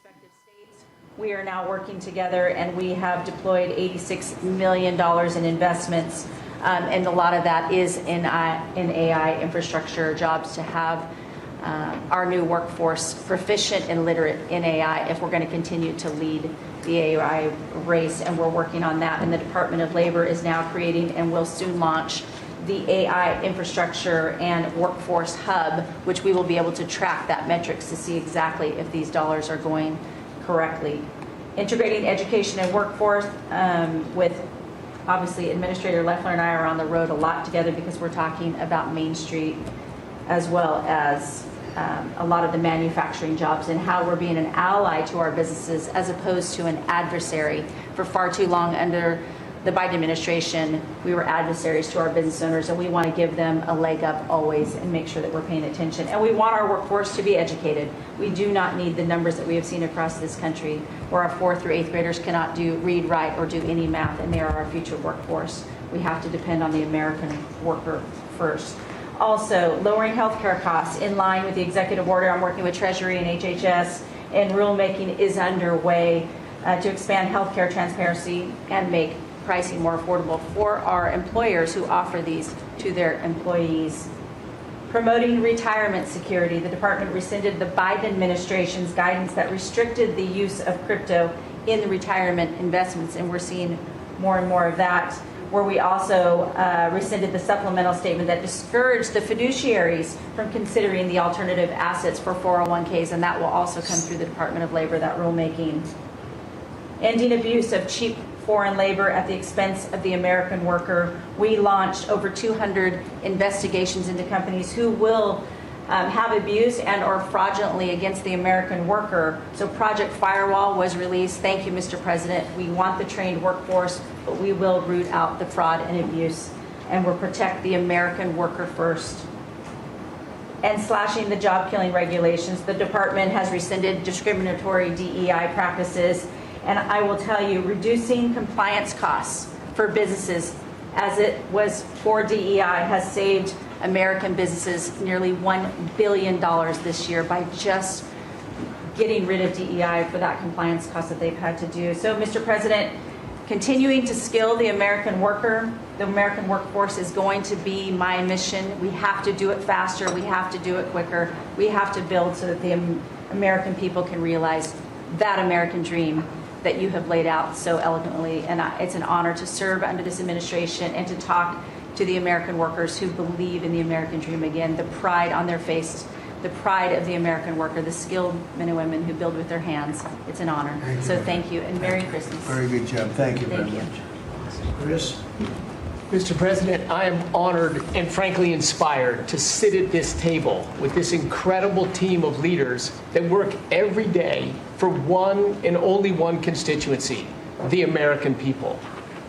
respective states. We are now working together, and we have deployed $86 million in investments, and a lot of that is in AI infrastructure jobs to have our new workforce proficient and literate in AI if we're going to continue to lead the AI race, and we're working on that. And the Department of Labor is now creating and will soon launch the AI infrastructure and workforce hub, which we will be able to track that metrics to see exactly if these dollars are going correctly. Integrating education and workforce with, obviously, Administrator Leffler and I are on the road a lot together because we're talking about Main Street as well as a lot of the manufacturing jobs and how we're being an ally to our businesses as opposed to an adversary. For far too long under the Biden administration, we were adversaries to our business owners, and we want to give them a leg up always and make sure that we're paying attention. And we want our workforce to be educated. We do not need the numbers that we have seen across this country where our 4th through 8th graders cannot read, write, or do any math, and they are our future workforce. We have to depend on the American worker first. Also, lowering healthcare costs in line with the executive order. I'm working with Treasury and HHS, and rulemaking is underway to expand healthcare transparency and make pricing more affordable for our employers who offer these to their employees. Promoting retirement security. The department rescinded the Biden administration's guidance that restricted the use of crypto in the retirement investments, and we're seeing more and more of that, where we also rescinded the supplemental statement that discouraged the fiduciaries from considering the alternative assets for 401ks, and that will also come through the Department of Labor, that rulemaking. Ending abuse of cheap foreign labor at the expense of the American worker. We launched over 200 investigations into companies who will have abused and or fraudulently against the American worker. So Project Firewall was released. Thank you, Mr. President. We want the trained workforce, but we will root out the fraud and abuse, and we'll protect the American worker first. And slashing the job-killing regulations. The department has rescinded discriminatory DEI practices, and I will tell you, reducing compliance costs for businesses as it was for DEI has saved American businesses nearly $1 billion this year by just getting rid of DEI for that compliance cost that they've had to do. So, Mr. President, continuing to skill the American worker, the American workforce is going to be my mission. We have to do it faster. We have to do it quicker. We have to build so that the American people can realize that American dream that you have laid out so eloquently. And it's an honor to serve under this administration and to talk to the American workers who believe in the American dream again, the pride on their face, the pride of the American worker, the skilled men and women who build with their hands. It's an honor. So thank you, and Merry Christmas. Very good job. Thank you very Thank you. much. Chris? Mr. President, I am honored and frankly inspired to sit at this table with this incredible team of leaders that work every day for one and only one constituency, the American people.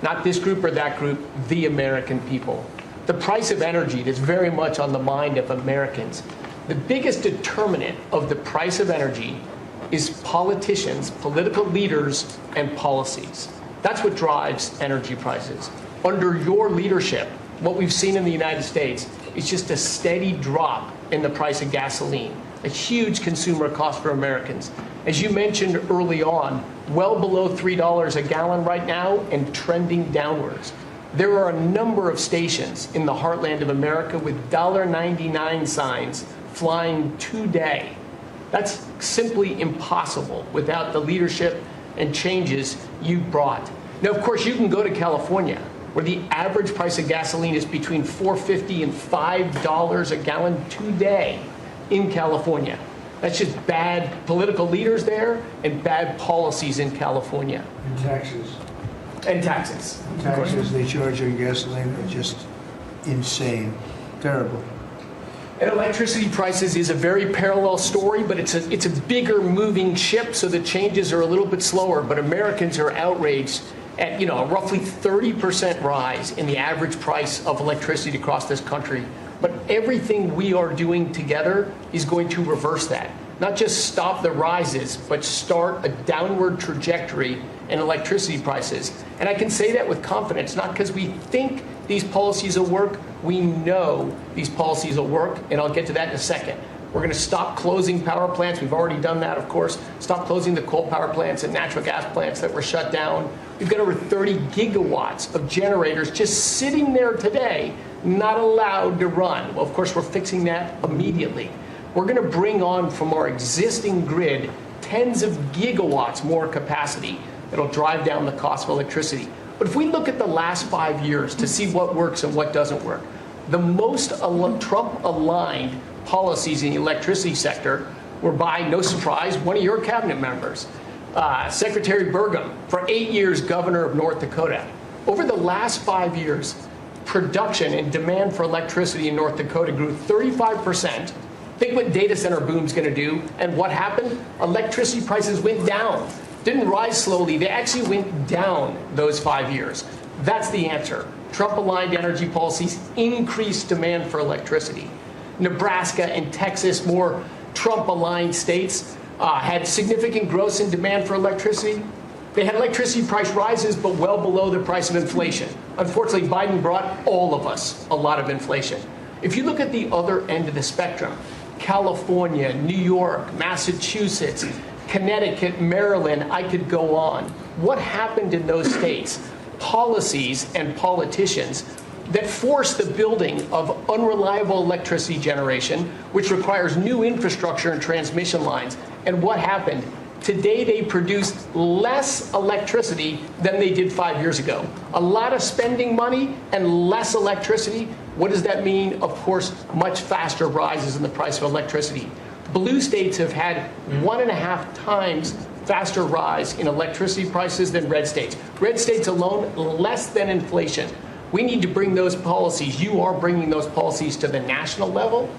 Not this group or that group, the American people. The price of energy is very much on the mind of Americans. The biggest determinant of the price of energy is politicians, political leaders, and policies. That's what drives energy prices. Under your leadership, what we've seen in the United States is just a steady drop in the price of gasoline, a huge consumer cost for Americans. As you mentioned early on, well below $3 a gallon right now and trending downwards. There are a number of stations in the heartland of America with $1.99 signs flying today. That's simply impossible without the leadership and changes you brought. Now, of course, you can go to California, where the average price of gasoline is between $4.50 and $5 a gallon today in California. That's just bad political leaders there and bad policies in California. And taxes. And taxes. Taxes they charge on gasoline are just insane. Terrible. And electricity prices is a very parallel story, but it's a bigger moving ship, so the changes are a little bit slower. But Americans are outraged at a roughly 30% rise in the average price of electricity across this country. But everything we are doing together is going to reverse that. Not just stop the rises, but start a downward trajectory in electricity prices. And I can say that with confidence, not because we think these policies will work. We know these policies will work, and I'll get to that in a second. We're going to stop closing power plants. We've already done that, of course. Stop closing the coal power plants and natural gas plants that were shut down. We've got over 30 gigawatts of generators just sitting there today, not allowed to run. Well, of course, we're fixing that immediately. We're going to bring on from our existing grid tens of gigawatts more capacity that'll drive down the cost of electricity. But if we look at the last 5 years to see what works and what doesn't work, the most Trump-aligned policies in the electricity sector were by, no surprise, one of your cabinet members, Secretary Burgum, for 8 years governor of North Dakota. Over the last 5 years, production and demand for electricity in North Dakota grew 35%. Think what data center boom's going to do. And what happened? Electricity prices went down. Didn't rise slowly. They actually went down those 5 years. That's the answer. Trump-aligned energy policies increased demand for electricity. Nebraska and Texas, more Trump-aligned states, had significant growth in demand for electricity. They had electricity price rises, but well below the price of inflation. Unfortunately, Biden brought all of us a lot of inflation. If you look at the other end of the spectrum, California, New York, Massachusetts, Connecticut, Maryland, I could go on. What happened in those states? Policies and politicians that force the building of unreliable electricity generation, which requires new infrastructure and transmission lines. And what happened? Today, they produce less electricity than they did 5 years ago. A lot of spending money and less electricity. What does that mean? Of course, much faster rises in the price of electricity. Blue states have had 1.5 times faster rise in electricity prices than red states. Red states alone, less than inflation. We need to bring those policies. You are bringing those policies to the national level.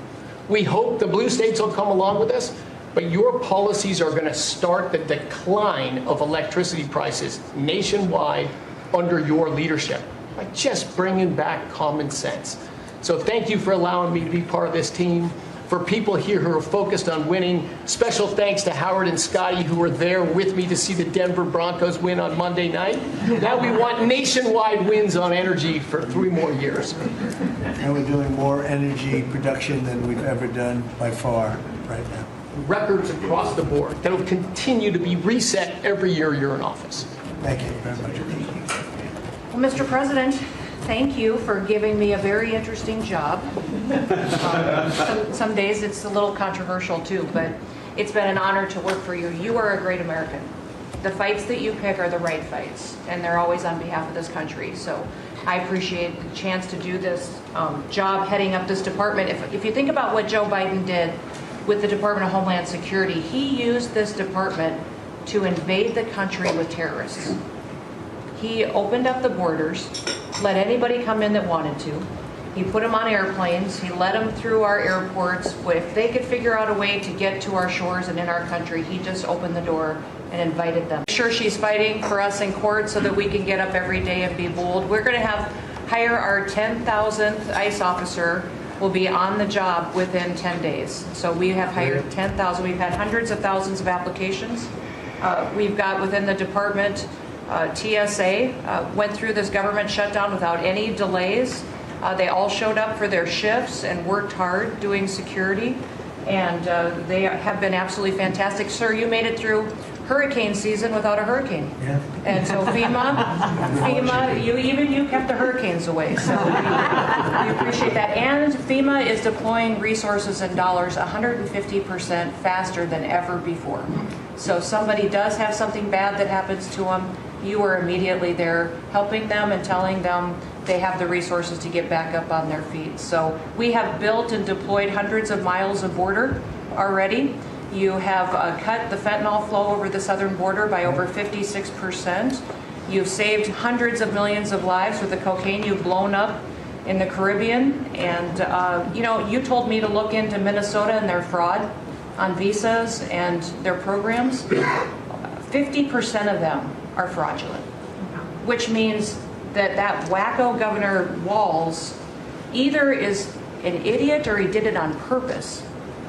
We hope the blue states will come along with us, but your policies are going to start the decline of electricity prices nationwide under your leadership by just bringing back common sense. So thank you for allowing me to be part of this team. For people here who are focused on winning, special thanks to Howard and Scotty, who were there with me to see the Denver Broncos win on Monday night. Now we want nationwide wins on energy for 3 more years. And we're doing more energy production than we've ever done by far right now. Records across the board that will continue to be reset every year you're in office. Thank you very much. Well, Mr. President, thank you for giving me a very interesting job. Some days it's a little controversial too, but it's been an honor to work for you. You are a great American. The fights that you pick are the right fights, and they're always on behalf of this country. So I appreciate the chance to do this job heading up this department. If you think about what Joe Biden did with the Department of Homeland Security, he used this department to invade the country with terrorists. He opened up the borders, let anybody come in that wanted to. He put them on airplanes. He let them through our airports. If they could figure out a way to get to our shores and in our country, he just opened the door and invited them. I'm sure she's fighting for us in court so that we can get up every day and be bold. We're going to hire our 10,000th ICE officer. Will be on the job within 10 days. So we have hired 10,000. We've had hundreds of thousands of applications. We've got within the department, TSA went through this government shutdown without any delays. They all showed up for their shifts and worked hard doing security. And they have been absolutely fantastic. Sir, you made it through hurricane season without a hurricane. Yeah. And so FEMA, you kept the hurricanes away. So we appreciate that. And FEMA is deploying resources and dollars 150% faster than ever before. So if somebody does have something bad that happens to them, you are immediately there helping them and telling them they have the resources to get back up on their feet. So we have built and deployed hundreds of miles of border already. You have cut the fentanyl flow over the southern border by over 56%. You've saved hundreds of millions of lives with the cocaine you've blown up in the Caribbean. And, you told me to look into Minnesota and their fraud on visas and their programs. 50% of them are fraudulent, which means that wacko Governor Walz either is an idiot or he did it on purpose.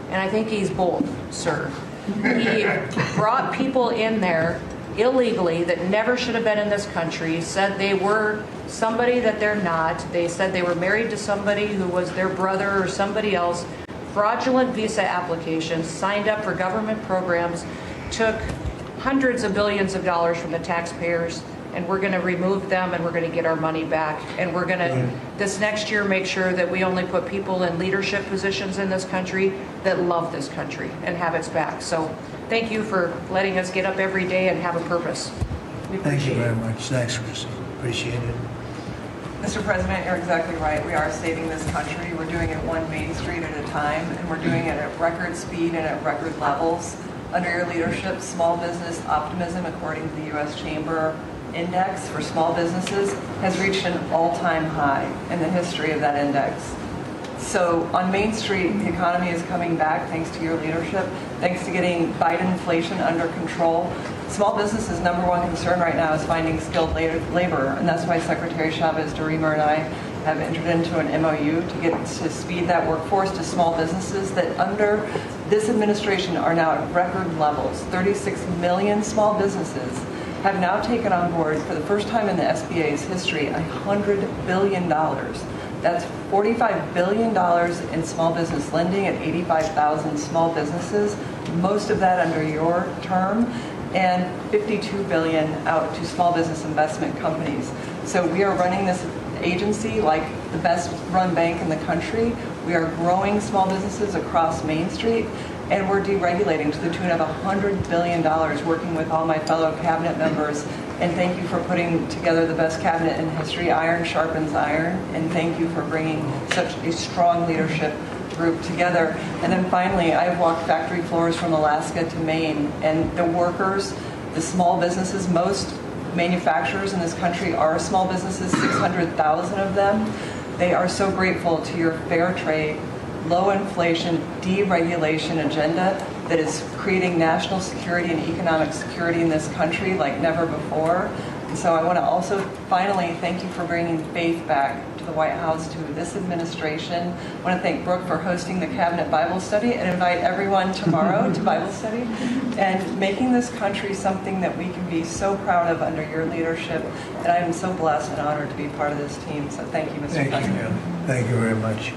And I think he's bold, sir. He brought people in there illegally that never should have been in this country, said they were somebody that they're not. They said they were married to somebody who was their brother or somebody else. fraudulent visa applications, signed up for government programs, took hundreds of billions of dollars from the taxpayers, and we're going to remove them and we're going to get our money back. And we're going to, this next year, make sure that we only put people in leadership positions in this country that love this country and have its back. So thank you for letting us get up every day and have a purpose. We Thank you appreciate very it. much. Thanks, Chrissy. Appreciate it. Mr. President, you're exactly right. We are saving this country. We're doing it one Main Street at a time, and we're doing it at record speed and at record levels. Under your leadership, small business optimism, according to the U.S. Chamber Index for small businesses, has reached an all-time high in the history of that index. So on Main Street, the economy is coming back thanks to your leadership, thanks to getting Biden inflation under control. Small businesses' number one concern right now is finding skilled labor, and that's why Secretary Chavez Darimer and I have entered into an MOU to speed that workforce to small businesses that under this administration are now at record levels. 36 million small businesses have now taken on board, for the first time in the SBA's history, $100 billion. That's $45 billion in small business lending at 85,000 small businesses, most of that under your term, and $52 billion out to small business investment companies. So we are running this agency like the best run bank in the country. We are growing small businesses across Main Street, and we're deregulating to the tune of $100 billion, working with all my fellow cabinet members. And thank you for putting together the best cabinet in history. Iron sharpens iron, and thank you for bringing such a strong leadership group together. And then finally, I've walked factory floors from Alaska to Maine, and the workers, the small businesses, most manufacturers in this country are small businesses, 600,000 of them. They are so grateful to your fair trade, low inflation, deregulation agenda that is creating national security and economic security in this country like never before. And so I want to also finally thank you for bringing faith back to the White House, to this administration. I want to thank Brooke for hosting the Cabinet Bible Study and invite everyone tomorrow to Bible study and making this country something that we can be so proud of under your leadership. And I am so blessed and honored to be part of this team. So thank you, Mr. Thank President. you. Thank you very much.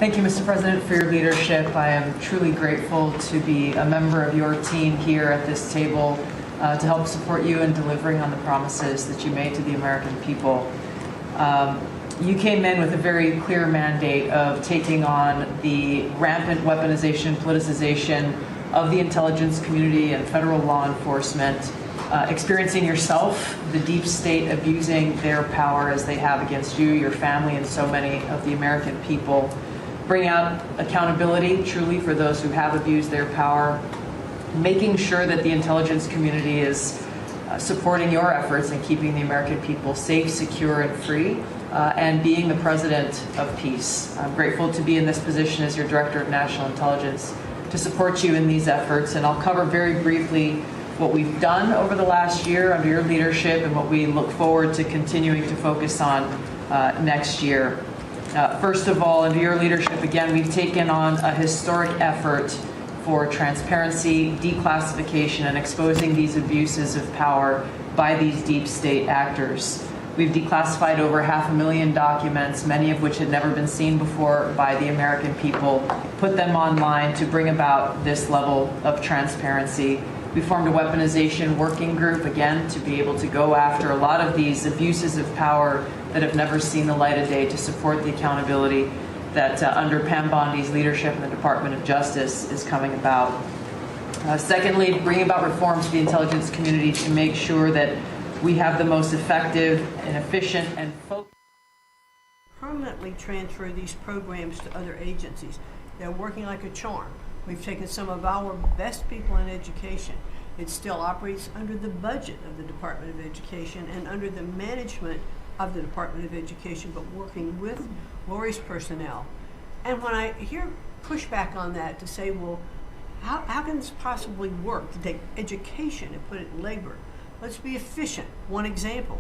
Thank you, Mr. President, for your leadership. I am truly grateful to be a member of your team here at this table to help support you in delivering on the promises that you made to the American people. You came in with a very clear mandate of taking on the rampant weaponization, politicization of the intelligence community and federal law enforcement, experiencing yourself, the deep state abusing their power as they have against you, your family, and so many of the American people. Bring out accountability truly for those who have abused their power, making sure that the intelligence community is supporting your efforts in keeping the American people safe, secure, and free, and being the president of peace. I'm grateful to be in this position as your Director of National Intelligence to support you in these efforts, and I'll cover very briefly what we've done over the last year under your leadership and what we look forward to continuing to focus on next year. First of all, under your leadership, again, we've taken on a historic effort for transparency, declassification, and exposing these abuses of power by these deep state actors. We've declassified over 500,000 documents, many of which had never been seen before by the American people, put them online to bring about this level of transparency. We formed a weaponization working group, again, to be able to go after a lot of these abuses of power that have never seen the light of day, to support the accountability that under Pam Bondi's leadership in the Department of Justice is coming about. Secondly, bring about reforms to the intelligence community to make sure that we have the most effective and efficient and focused. Permanently transfer these programs to other agencies. They're working like a charm. We've taken some of our best people in education. It still operates under the budget of the Department of Education and under the management of the Department of Education, but working with Lori's personnel. And when I hear pushback on that to say, well, how can this possibly work to take education and put it in labor? Let's be efficient. One example,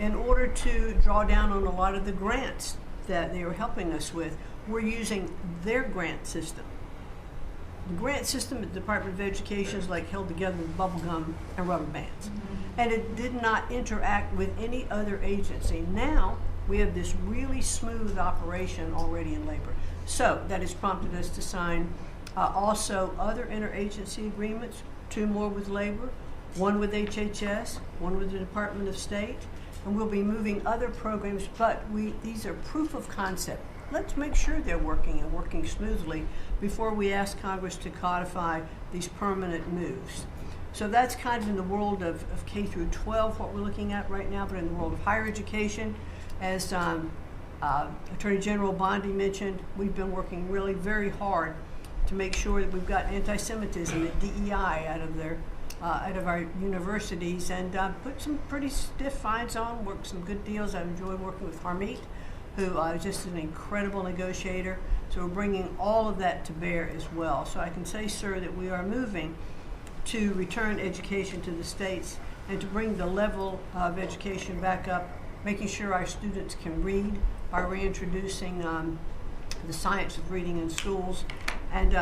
in order to draw down on a lot of the grants that they are helping us with, we're using their grant system. The grant system at the Department of Education is like held together with bubble gum and rubber bands. And it did not interact with any other agency. Now, We have this really smooth operation already in labor. So that has prompted us to sign also other interagency agreements, 2 more with labor, 1 with HHS, 1 with the Department of State, and we'll be moving other programs, but these are proof of concept. Let's make sure they're working and working smoothly before we ask Congress to codify these permanent moves. So that's kind of in the world of K through 12, what we're looking at right now, but in the world of higher education, as Attorney General Bondi mentioned, we've been working really very hard to make sure that we've got anti-Semitism and DEI out of our universities, and put some pretty stiff fines on, worked some good deals. I've enjoyed working with Harmeet, who is just an incredible negotiator. So we're bringing all of that to bear as well. So I can say, sir, that we are moving to return education to the states and to bring the level of education back up, making sure our students can read by reintroducing the science of reading in schools. And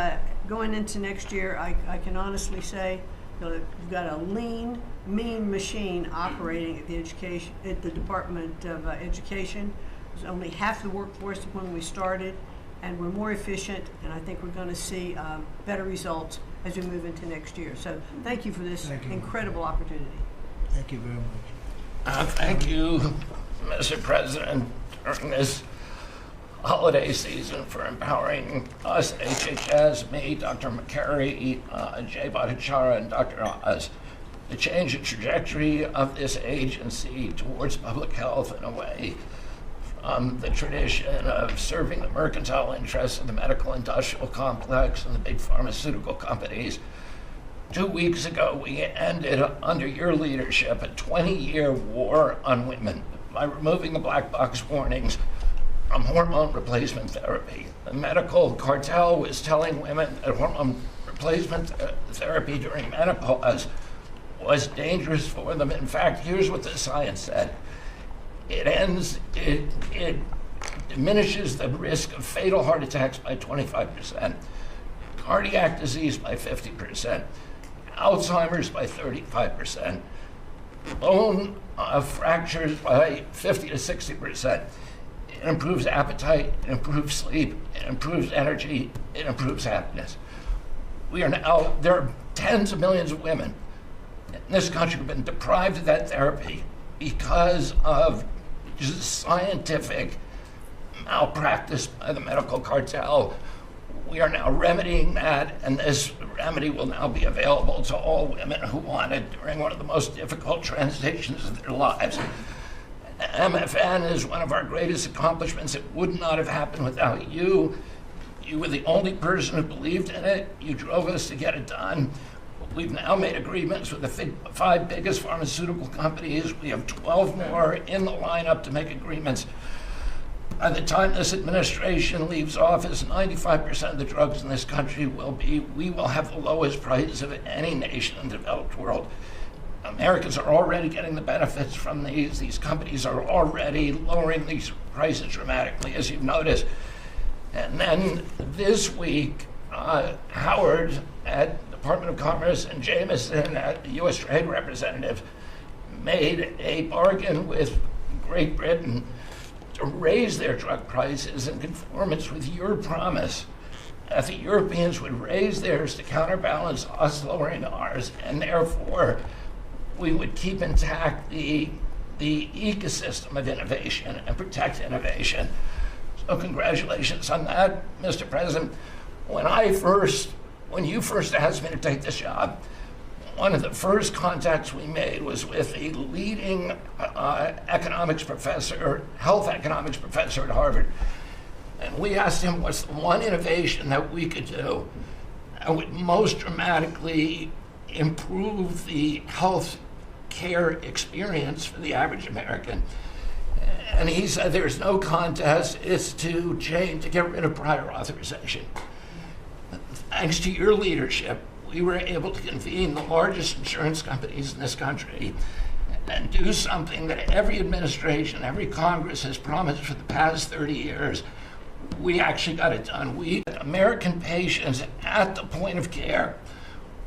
going into next year, I can honestly say that we've got a lean, mean machine operating at the Department of Education. It was only half the workforce when we started, and we're more efficient, and I think we're going to see better results as we move into next year. So thank you for this incredible opportunity. Thank you very much. Thank you, Mr. President, during this holiday season for empowering us, HHS, me, Dr. McCary, Jay Bhattacharya, and Dr. Oz, to change the trajectory of this agency towards public health in a way from the tradition of serving the mercantile interests of the medical industrial complex and the big pharmaceutical companies. 2 weeks ago, we ended, under your leadership, a 20-year war on women by removing the black box warnings from hormone replacement therapy. The medical cartel was telling women that hormone replacement therapy during menopause was dangerous for them. In fact, here's what the science said. It diminishes the risk of fatal heart attacks by 25%, cardiac disease by 50%, Alzheimer's by 35%, bone fractures by 50 to 60%. It improves appetite, it improves sleep, it improves energy, it improves happiness. There are tens of millions of women in this country who have been deprived of that therapy because of just scientific malpractice by the medical cartel. We are now remedying that, and this remedy will now be available to all women who want it during one of the most difficult transitions of their lives. MFN is one of our greatest accomplishments. It would not have happened without you. You were the only person who believed in it. You drove us to get it done. We've now made agreements with the 5 biggest pharmaceutical companies. We have 12 more in the lineup to make agreements. By the time this administration leaves office, 95% of the drugs in this country we will have the lowest price of any nation in the developed world. Americans are already getting the benefits from these. These companies are already lowering these prices dramatically, as you've noticed. And then this week, Howard at Department of Commerce and Jameson at the U.S. Trade Representative made a bargain with Great Britain to raise their drug prices in conformance with your promise that the Europeans would raise theirs to counterbalance us lowering ours, and therefore we would keep intact the ecosystem of innovation and protect innovation. So congratulations on that, Mr. President. When you first asked me to take this job, one of the first contacts we made was with a leading economics professor, health economics professor at Harvard. And we asked him what's the one innovation that we could do that would most dramatically improve the health care experience for the average American. And he said there's no contest, it's to get rid of prior authorization. Thanks to your leadership, we were able to convene the largest insurance companies in this country and do something that every administration, every Congress has promised for the past 30 years. We actually got it done. American patients at the point of care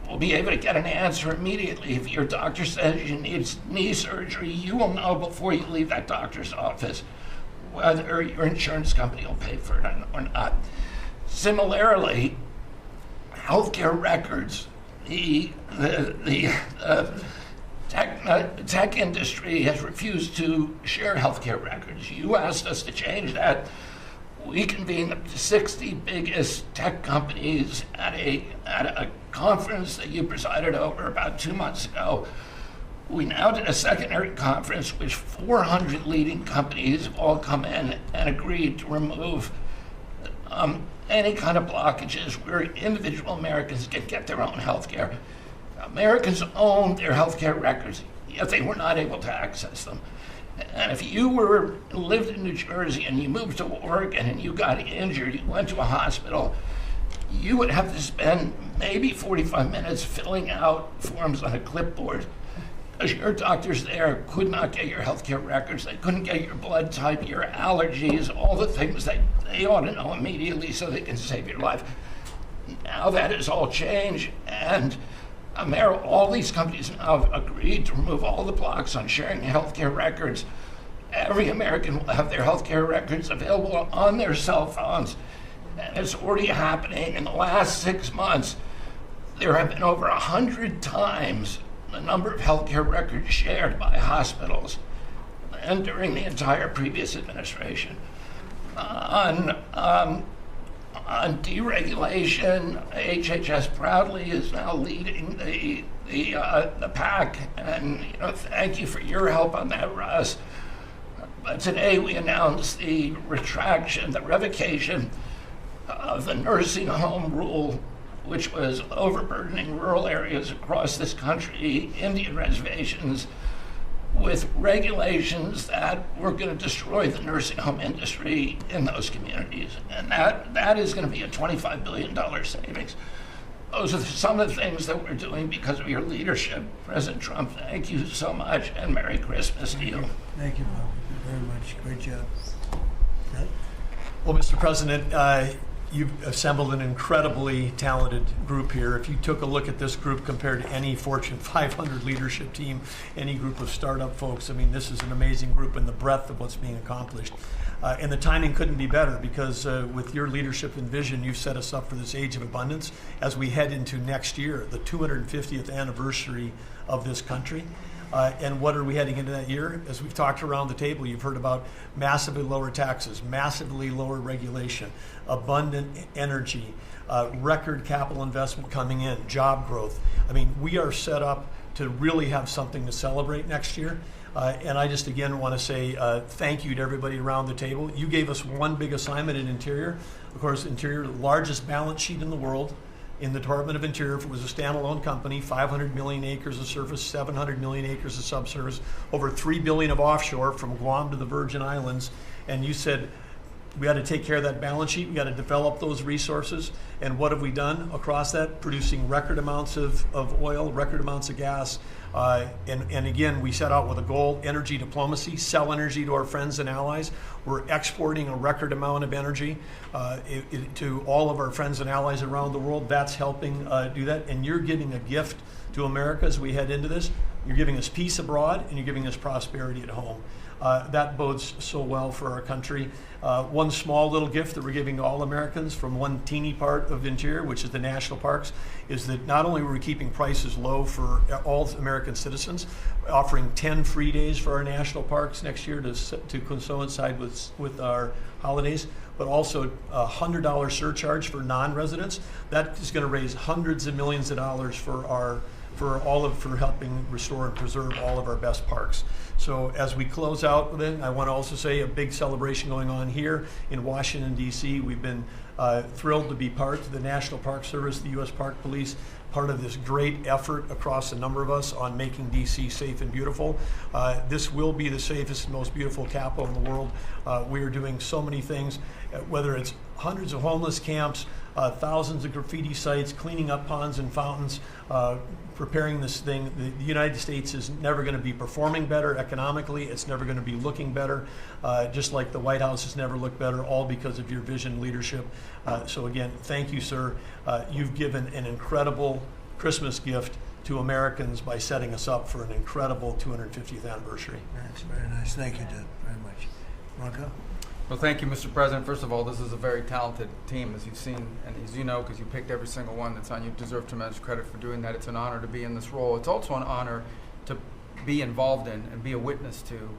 will be able to get an answer immediately. If your doctor says you need knee surgery, you will know before you leave that doctor's office. whether your insurance company will pay for it or not. Similarly, healthcare records, the tech industry has refused to share healthcare records. You asked us to change that. We convened the 60 biggest tech companies at a conference that you presided over about 2 months ago. We now did a secondary conference which 400 leading companies have all come in and agreed to remove any kind of blockages where individual Americans can get their own health care. Americans own their health care records, yet they were not able to access them. And if you lived in New Jersey and you moved to Oregon and you got injured, you went to a hospital, you would have to spend maybe 45 minutes filling out forms on a clipboard because your doctors there could not get your healthcare records. They couldn't get your blood type, your allergies, all the things that they ought to know immediately so they can save your life. Now that has all changed, and all these companies now have agreed to remove all the blocks on sharing healthcare records. Every American will have their healthcare records available on their cell phones, and it's already happening. In the last 6 months, there have been over 100 times the number of healthcare records shared by hospitals and during the entire previous administration. On deregulation, HHS proudly is now leading the pack, and thank you for your help on that, Russ. But today we announced the revocation of the nursing home rule, which was overburdening rural areas across this country, Indian reservations, with regulations that were going to destroy the nursing home industry in those communities. And that is going to be a $25 billion savings. Those are some of the things that we're doing because of your leadership. President Trump, thank you so much, and Merry Christmas to you. Thank you, Bob, very much. Great job. Well, Mr. President, you've assembled an incredibly talented group here. If you took a look at this group compared to any Fortune 500 leadership team, any group of startup folks, I mean, this is an amazing group in the breadth of what's being accomplished. And the timing couldn't be better because with your leadership and vision, you've set us up for this age of abundance as we head into next year, the 250th anniversary of this country. And what are we heading into that year? As we've talked around the table, you've heard about massively lower taxes, massively lower regulation, abundant energy, record capital investment coming in, job growth. I mean, we are set up to really have something to celebrate next year. And I just, again, want to say thank you to everybody around the table. You gave us one big assignment in Interior. Of course, Interior, the largest balance sheet in the world. In the Department of Interior, if it was a standalone company, 500 million acres of surface, 700 million acres of subsurface, over 3 billion of offshore from Guam to the Virgin Islands. And you said, we got to take care of that balance sheet. We got to develop those resources. And what have we done across that? Producing record amounts of oil, record amounts of gas. And again, we set out with a goal, energy diplomacy, sell energy to our friends and allies. We're exporting a record amount of energy to all of our friends and allies around the world. That's helping do that. And you're giving a gift to America as we head into this. You're giving us peace abroad, and you're giving us prosperity at home. That bodes so well for our country. One small little gift that we're giving to all Americans from one teeny part of Interior, which is the national parks, is that not only are we keeping prices low for all American citizens, offering 10 free days for our national parks next year to coincide with our holidays, but also a $100 surcharge for non-residents. That is going to raise hundreds of millions of dollars for helping restore and preserve all of our best parks. So as we close out, then I want to also say a big celebration going on here in Washington, D.C. We've been thrilled to be part of the National Park Service, the U.S. Park Police, part of this great effort across a number of us on making D.C. safe and beautiful. This will be the safest and most beautiful capital in the world. We are doing so many things, whether it's hundreds of homeless camps, thousands of graffiti sites, cleaning up ponds and fountains, preparing this thing. The United States is never going to be performing better economically. It's never going to be looking better, just like the White House has never looked better, all because of your vision and leadership. So again, thank you, sir. You've given an incredible Christmas gift to Americans by setting us up for an incredible 250th anniversary. That's very nice. Thank you, Doug, very much. Marco? Well, thank you, Mr. President. First of all, this is a very talented team, as you've seen, and as you know, because you picked every single one that's on. You deserve tremendous credit for doing that. It's an honor to be in this role. It's also an honor to be involved in and be a witness to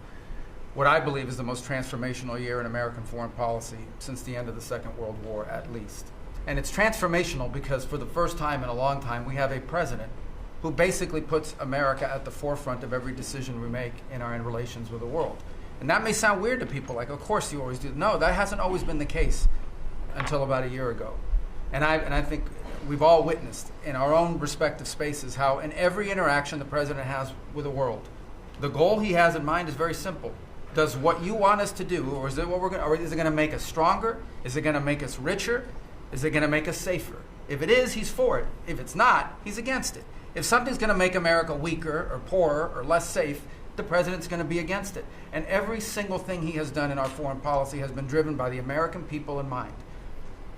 what I believe is the most transformational year in American foreign policy since the end of the Second World War, at least. And it's transformational because for the first time in a long time, we have a president who basically puts America at the forefront of every decision we make in our relations with the world. And that may sound weird to people, like, of course you always do. No, that hasn't always been the case until about a year ago. And I think we've all witnessed in our own respective spaces how in every interaction the president has with the world, the goal he has in mind is very simple. Does what you want us to do, or is it going to make us stronger? Is it going to make us richer? Is it going to make us safer? If it is, he's for it. If it's not, he's against it. If something's going to make America weaker or poorer or less safe, the president's going to be against it. And every single thing he has done in our foreign policy has been driven by the American people in mind.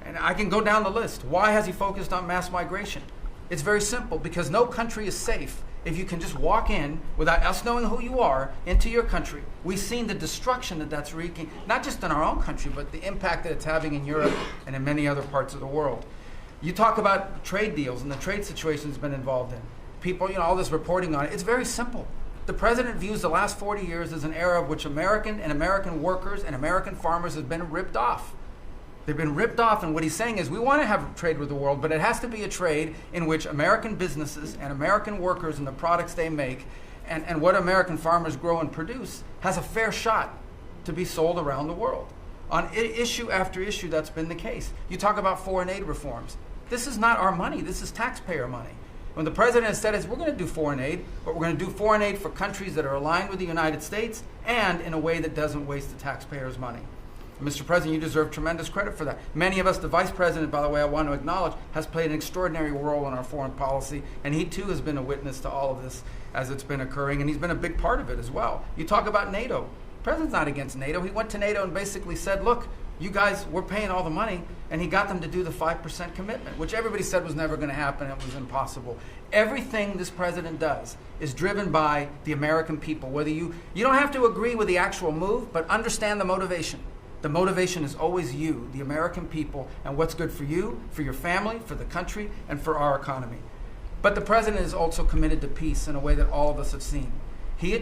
And I can go down the list. Why has he focused on mass migration? It's very simple, because no country is safe if you can just walk in without us knowing who you are into your country. We've seen the destruction that that's wreaking, not just in our own country, but the impact that it's having in Europe and in many other parts of the world. You talk about trade deals and the trade situation has been involved in. People, all this reporting on it. It's very simple. The president views the last 40 years as an era of which American workers and American farmers have been ripped off. They've been ripped off, and what he's saying is we want to have trade with the world, but it has to be a trade in which American businesses and American workers and the products they make and what American farmers grow and produce has a fair shot to be sold around the world. On issue after issue, that's been the case. You talk about foreign aid reforms. This is not our money. This is taxpayer money. When the president has said, we're going to do foreign aid, but we're going to do foreign aid for countries that are aligned with the United States and in a way that doesn't waste the taxpayers' money. Mr. President, you deserve tremendous credit for that. Many of us, the Vice President, by the way, I want to acknowledge, has played an extraordinary role in our foreign policy, and he too has been a witness to all of this as it's been occurring, and he's been a big part of it as well. You talk about NATO. The president's not against NATO. He went to NATO and basically said, look, you guys, we're paying all the money, and he got them to do the 5% commitment, which everybody said was never going to happen. It was impossible. Everything this president does is driven by the American people. Whether you don't have to agree with the actual move, but understand the motivation. The motivation is always you, the American people, and what's good for you, for your family, for the country, and for our economy. But the president is also committed to peace in a way that all of us have seen. He